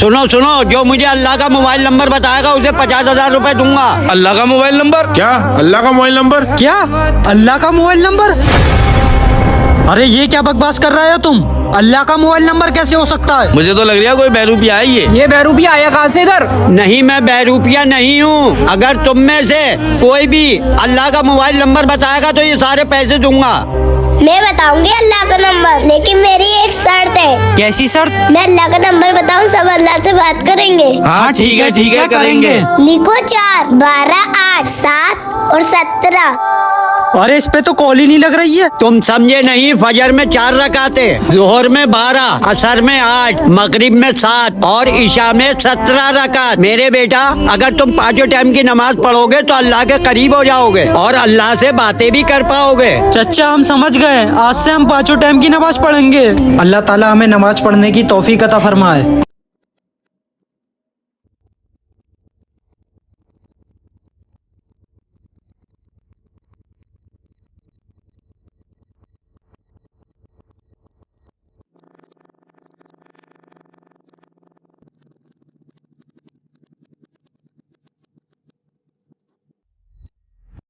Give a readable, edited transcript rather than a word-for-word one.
सुनो सुनो, जो मुझे अल्लाह का मोबाइल नंबर बताएगा उसे 50,000 रुपए दूंगा। अल्लाह का मोबाइल नंबर? क्या अल्लाह का मोबाइल नंबर? क्या अल्लाह का मोबाइल नंबर? अरे ये क्या बकवास कर रहे हो तुम? अल्लाह का मोबाइल नंबर कैसे हो सकता है? मुझे तो लग रहा है कोई बहरूपिया है ये बहरूपिया आया कहाँ से इधर? नहीं, मैं बहरूपिया नहीं हूँ। अगर तुम में से कोई भी अल्लाह का मोबाइल नंबर बताएगा तो ये सारे पैसे दूंगा। मैं बताऊंगी अल्लाह का नंबर, लेकिन मेरी एक शर्त है। कैसी शर्त? मैं अल्लाह का नंबर बताऊं, सब अल्लाह से बात करेंगे। हाँ ठीक है करेंगे। लिखो 4, 12, 8, 7 और 17। अरे इस पे तो कॉल ही नहीं लग रही है। तुम समझे नहीं, फजर में 4 रकातें, जोहर में 12, असर में 8, मगरिब में 7 और इशा में 17 रकात। मेरे बेटा, अगर तुम 5 टाइम की नमाज पढ़ोगे तो अल्लाह के करीब हो जाओगे और अल्लाह से बातें भी कर पाओगे। चचा हम समझ गए, आज से हम 5 टाइम की नमाज पढ़ेंगे। अल्लाह ताला हमें नमाज पढ़ने की तौफीक अता फरमाए।